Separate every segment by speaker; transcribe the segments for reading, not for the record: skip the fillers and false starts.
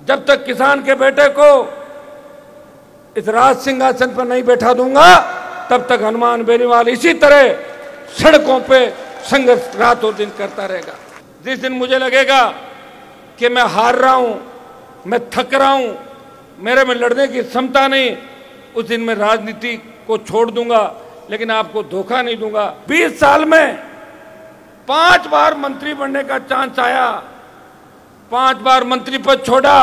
Speaker 1: जब तक किसान के बेटे को इस राज सिंहासन पर नहीं बैठा दूंगा, तब तक हनुमान बेनीवाल इसी तरह सड़कों पे संघर्ष रात और दिन करता रहेगा। जिस दिन मुझे लगेगा कि मैं हार रहा हूं, मैं थक रहा हूं, मेरे में लड़ने की क्षमता नहीं, उस दिन मैं राजनीति को छोड़ दूंगा, लेकिन आपको धोखा नहीं दूंगा। 20 साल में 5 बार मंत्री बनने का चांस आया, 5 बार मंत्री पद छोड़ा।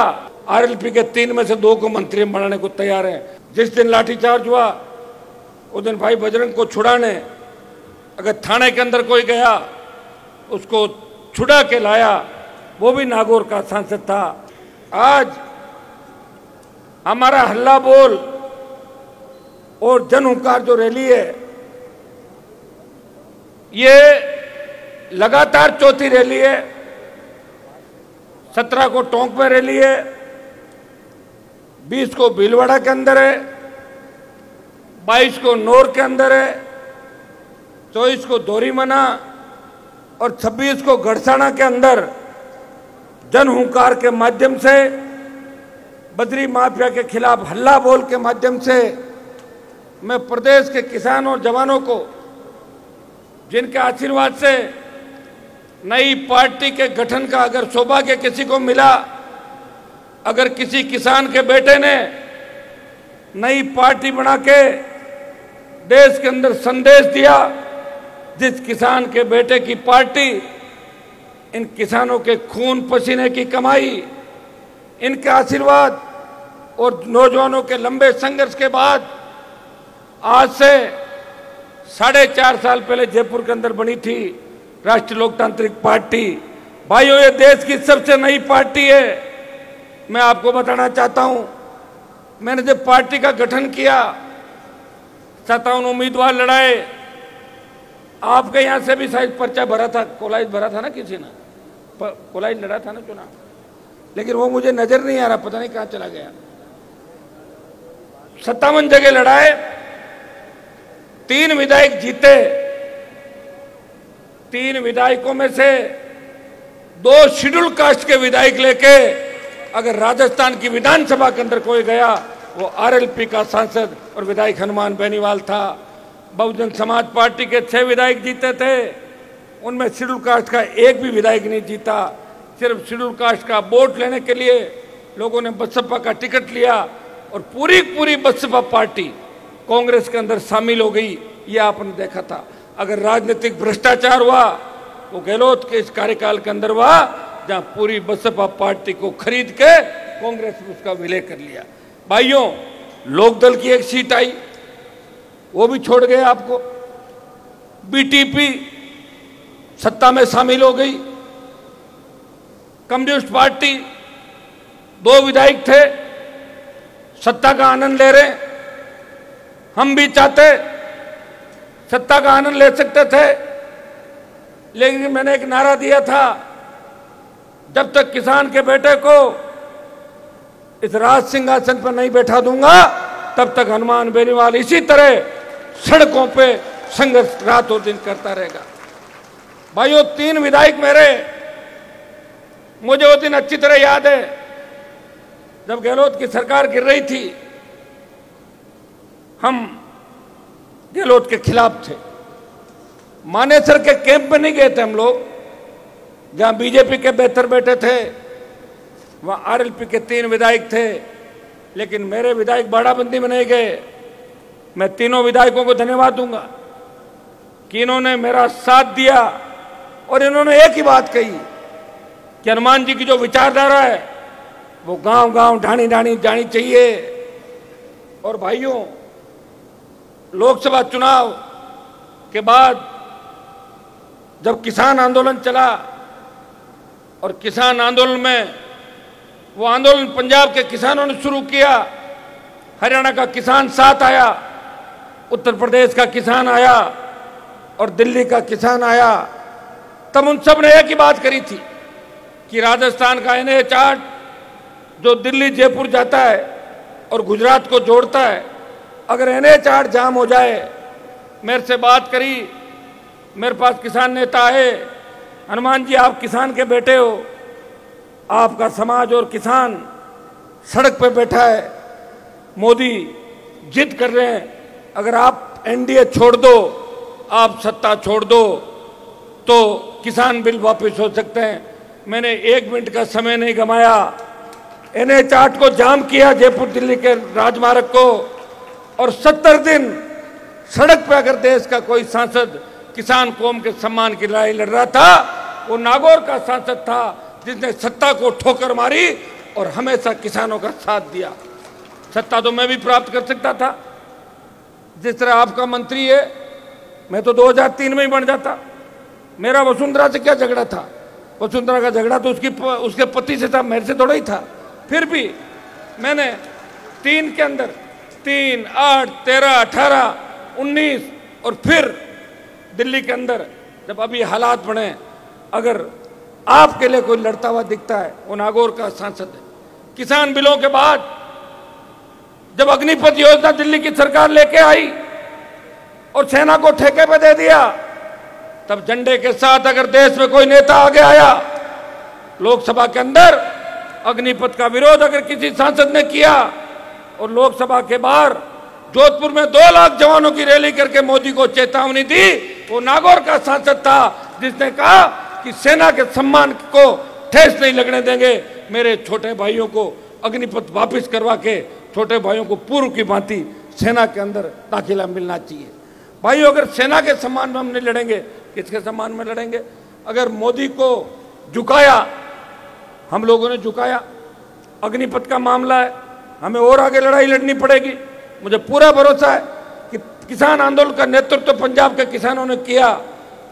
Speaker 1: आरएलपी के 3 में से 2 को मंत्री बनाने को तैयार हैं। जिस दिन लाठीचार्ज हुआ उस दिन भाई बजरंग को छुड़ाने अगर थाने के अंदर कोई गया उसको छुड़ा के लाया, वो भी नागौर का सांसद था। आज हमारा हल्ला बोल और जन हुंकार जो रैली है, ये लगातार चौथी रैली है। 17 को टोंक में रैली है, 20 को भीलवाड़ा के अंदर है, 22 को नौर के अंदर है, 24 को दोरीमना और 26 को गड़साना के अंदर जन हुंकार के माध्यम से, बजरी माफिया के खिलाफ हल्ला बोल के माध्यम से मैं प्रदेश के किसानों और जवानों को, जिनके आशीर्वाद से नई पार्टी के गठन का अगर सौभाग्य किसी को मिला, अगर किसी किसान के बेटे ने नई पार्टी बना के देश के अंदर संदेश दिया, जिस किसान के बेटे की पार्टी इन किसानों के खून पसीने की कमाई, इनके आशीर्वाद और नौजवानों के लंबे संघर्ष के बाद आज से 4.5 साल पहले जयपुर के अंदर बनी थी राष्ट्रीय लोकतांत्रिक पार्टी। भाइयों, ये देश की सबसे नई पार्टी है। मैं आपको बताना चाहता हूं, मैंने जब पार्टी का गठन किया 57 उम्मीदवार लड़ाए। आपके यहां से भी शायद पर्चा भरा था, कोलाइज भरा था ना किसी ने, कोलाइज लड़ा था ना चुनाव, लेकिन वो मुझे नजर नहीं आ रहा, पता नहीं कहां चला गया। 57 जगह लड़ाए, 3 विधायक जीते। 3 विधायकों में से 2 शेड्यूल कास्ट के विधायक लेके अगर राजस्थान की विधानसभा के अंदर कोई गया, वो आरएलपी का सांसद और विधायक हनुमान बेनीवाल था। बहुजन समाज पार्टी के 6 विधायक जीते थे, उनमें शेड्यूल कास्ट का एक भी विधायक नहीं जीता। सिर्फ शेड्यूल कास्ट का वोट लेने के लिए लोगों ने बसपा का टिकट लिया और पूरी बसपा पार्टी कांग्रेस के अंदर शामिल हो गई। ये आपने देखा था। अगर राजनीतिक भ्रष्टाचार हुआ वो गहलोत के इस कार्यकाल के अंदर हुआ, जहां पूरी बसपा पार्टी को खरीद के कांग्रेस ने उसका विलय कर लिया। भाइयों, लोकदल की एक सीट आई, वो भी छोड़ गए आपको। बीटीपी सत्ता में शामिल हो गई। कम्युनिस्ट पार्टी 2 विधायक थे, सत्ता का आनंद ले रहे। हम भी चाहते सत्ता का आनंद ले सकते थे, लेकिन मैंने एक नारा दिया था, जब तक किसान के बेटे को इस राज सिंहासन पर नहीं बैठा दूंगा, तब तक हनुमान बेनीवाल इसी तरह सड़कों पे संघर्ष रात और दिन करता रहेगा। भाइयों, 3 विधायक मेरे, मुझे वो दिन अच्छी तरह याद है जब गहलोत की सरकार गिर रही थी। हम गहलोत के खिलाफ थे। मानेसर के कैंप में नहीं गए थे हम लोग, जहां बीजेपी के बेहतर बेटे थे, वहां आरएलपी के 3 विधायक थे, लेकिन मेरे विधायक बाड़ाबंदी में नहीं गए। मैं तीनों विधायकों को धन्यवाद दूंगा कि इन्होंने मेरा साथ दिया और इन्होंने एक ही बात कही कि हनुमान जी की जो विचारधारा है वो गांव-गांव, ढाणी-ढाणी जानी चाहिए। और भाइयों, लोकसभा चुनाव के बाद जब किसान आंदोलन चला और किसान आंदोलन में वो आंदोलन पंजाब के किसानों ने शुरू किया, हरियाणा का किसान साथ आया, उत्तर प्रदेश का किसान आया और दिल्ली का किसान आया, तब उन सब ने एक ही बात करी थी कि राजस्थान का NH 8 जो दिल्ली जयपुर जाता है और गुजरात को जोड़ता है, अगर NH 8 जाम हो जाए। मेरे से बात करी, मेरे पास किसान नेता आए, हनुमान जी आप किसान के बेटे हो, आपका समाज और किसान सड़क पे बैठा है, मोदी जिद कर रहे हैं अगर आप एनडीए छोड़ दो, आप सत्ता छोड़ दो तो किसान बिल वापस हो सकते हैं। मैंने 1 मिनट का समय नहीं गंवाया, NH-8 को जाम किया, जयपुर दिल्ली के राजमार्ग को, और 70 दिन सड़क पर अगर देश का कोई सांसद किसान कौम के सम्मान की लड़ाई लड़ रहा था, वो नागौर का सांसद था जिसने सत्ता को ठोकर मारी और हमेशा किसानों का साथ दिया। सत्ता तो मैं भी प्राप्त कर सकता था, जिस तरह आपका मंत्री है, मैं तो 2003 में ही बन जाता। मेरा वसुंधरा से क्या झगड़ा था? वसुंधरा का झगड़ा तो उसके पति से था, मेरे से थोड़ा ही था। फिर भी मैंने 3 के अंदर 3, 8, 13, 18, 19 और फिर दिल्ली के अंदर जब अभी हालात बने, अगर आपके लिए कोई लड़ता हुआ दिखता है, वो नागौर का सांसद है। किसान बिलों के बाद जब अग्निपथ योजना दिल्ली की सरकार लेके आई और सेना को ठेके पे दे दिया, तब झंडे के साथ अगर देश में कोई नेता आगे आया, लोकसभा के अंदर अग्निपथ का विरोध अगर किसी सांसद ने किया और लोकसभा के बाहर जोधपुर में 2 लाख जवानों की रैली करके मोदी को चेतावनी दी, वो नागौर का सांसद था जिसने कहा कि सेना के सम्मान को ठेस नहीं लगने देंगे, मेरे छोटे भाइयों को अग्निपथ वापस करवा के छोटे भाइयों को पूर्व की भांति सेना के अंदर दाखिला मिलना चाहिए। भाइयों, अगर सेना के सम्मान में हम नहीं लड़ेंगे, किसके सम्मान में लड़ेंगे? अगर मोदी को झुकाया, हम लोगों ने झुकाया, अग्निपथ का मामला है, हमें और आगे लड़ाई लड़नी पड़ेगी। मुझे पूरा भरोसा है कि किसान आंदोलन का नेतृत्व तो पंजाब के किसानों ने किया,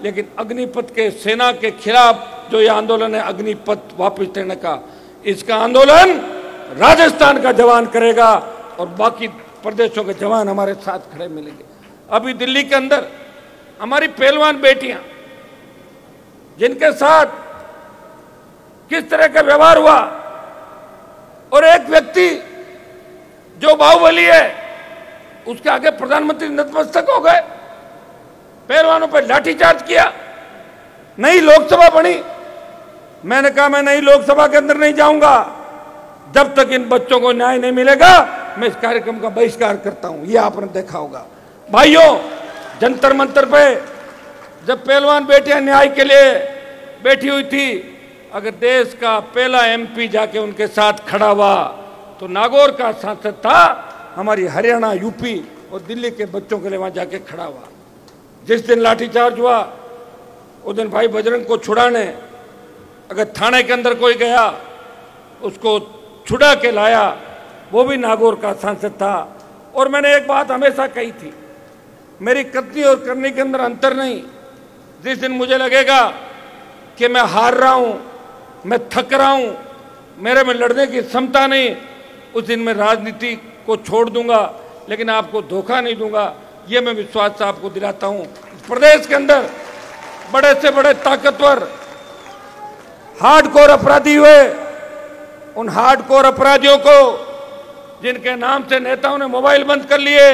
Speaker 1: लेकिन अग्निपथ के सेना के खिलाफ जो ये आंदोलन है अग्निपथ वापस देने का, इसका आंदोलन राजस्थान का जवान करेगा और बाकी प्रदेशों के जवान हमारे साथ खड़े मिलेंगे। अभी दिल्ली के अंदर हमारी पहलवान बेटियां, जिनके साथ किस तरह का व्यवहार हुआ, और एक व्यक्ति जो बाहुबली है उसके आगे प्रधानमंत्री नतमस्तक हो गए, पहलवानों पर लाठीचार्ज किया, नई लोकसभा बनी। मैंने कहा मैं नई लोकसभा के अंदर नहीं जाऊंगा जब तक इन बच्चों को न्याय नहीं मिलेगा, मैं इस कार्यक्रम का बहिष्कार करता हूं। ये आपने देखा होगा भाइयों, जंतर मंतर पे जब पहलवान बेटियां न्याय के लिए बैठी हुई थी, अगर देश का पहला MP जाके उनके साथ खड़ा हुआ तो नागौर का सांसद था, हमारी हरियाणा, यूपी और दिल्ली के बच्चों के लिए वहां जाके खड़ा हुआ। जिस दिन लाठीचार्ज हुआ उस दिन भाई बजरंग को छुड़ाने अगर थाने के अंदर कोई गया, उसको छुड़ा के लाया, वो भी नागौर का सांसद था। और मैंने एक बात हमेशा कही थी, मेरी कथनी और करने के अंदर अंतर नहीं। जिस दिन मुझे लगेगा कि मैं हार रहा हूं, मैं थक रहा हूं, मेरे में लड़ने की क्षमता नहीं, उस दिन मैं राजनीति को छोड़ दूंगा, लेकिन आपको धोखा नहीं दूंगा। ये मैं विश्वास से आपको दिलाता हूं। प्रदेश के अंदर बड़े से बड़े ताकतवर हार्डकोर अपराधी हुए, उन हार्डकोर अपराधियों को जिनके नाम से नेताओं ने मोबाइल बंद कर लिए,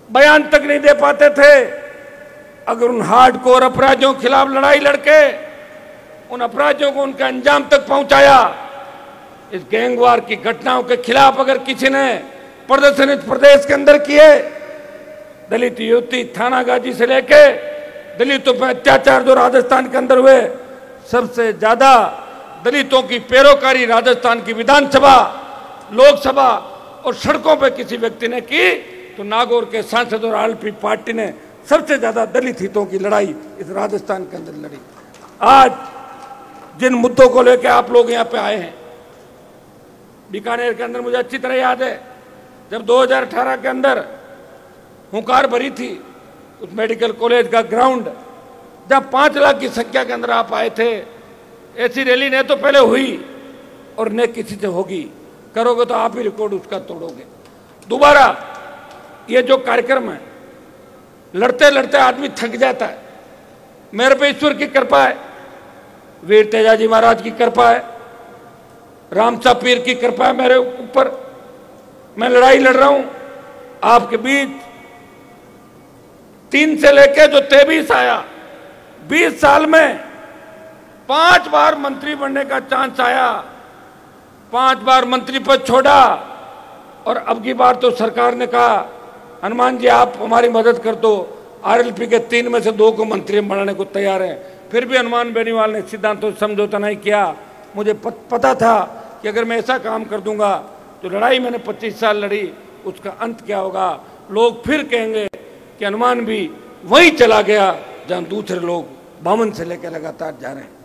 Speaker 1: बयान तक नहीं दे पाते थे, अगर उन हार्डकोर अपराधियों के खिलाफ लड़ाई लड़के उन अपराधियों को उनके अंजाम तक पहुंचाया, इस गैंगवार की घटनाओं के खिलाफ अगर किसी ने प्रदर्शन इस प्रदेश के अंदर किए, दलित युवती थानागाजी से लेके दलितों पर अत्याचार जो राजस्थान के अंदर हुए, सबसे ज्यादा दलितों की पैरोकारी राजस्थान की विधानसभा, लोकसभा और सड़कों पर किसी व्यक्ति ने की तो नागौर के सांसद और आरएलपी पार्टी ने सबसे ज्यादा दलित हितों की लड़ाई इस राजस्थान के अंदर लड़ी। आज जिन मुद्दों को लेकर आप लोग यहाँ पे आए हैं, बीकानेर के अंदर मुझे अच्छी तरह याद है जब 2018 के अंदर हुंकार भरी थी उस मेडिकल कॉलेज का ग्राउंड, जब 5 लाख की संख्या के अंदर आप आए थे। ऐसी रैली ने तो पहले हुई और न किसी से होगी, करोगे तो आप ही रिकॉर्ड उसका तोड़ोगे। दोबारा ये जो कार्यक्रम है, लड़ते लड़ते आदमी थक जाता है। मेरे पे ईश्वर की कृपा है, वीर तेजाजी महाराज की कृपा है, रामसा पीर की कृपा है मेरे ऊपर। मैं लड़ाई लड़ रहा हूं आपके बीच। 3 से लेके जो 23 आया, 20 साल में 5 बार मंत्री बनने का चांस आया। 5 बार मंत्री पद छोड़ा और अब की बार तो सरकार ने कहा हनुमान जी आप हमारी मदद कर दो, आरएलपी के 3 में से 2 को मंत्री बनाने को तैयार हैं। फिर भी हनुमान बेनीवाल ने सिद्धांतों से समझौता नहीं किया। मुझे पता था कि अगर मैं ऐसा काम कर दूंगा तो लड़ाई मैंने 25 साल लड़ी, उसका अंत क्या होगा। लोग फिर कहेंगे कि हनुमान भी वहीं चला गया जहां दूसरे लोग बामन से लेकर लगातार जा रहे हैं।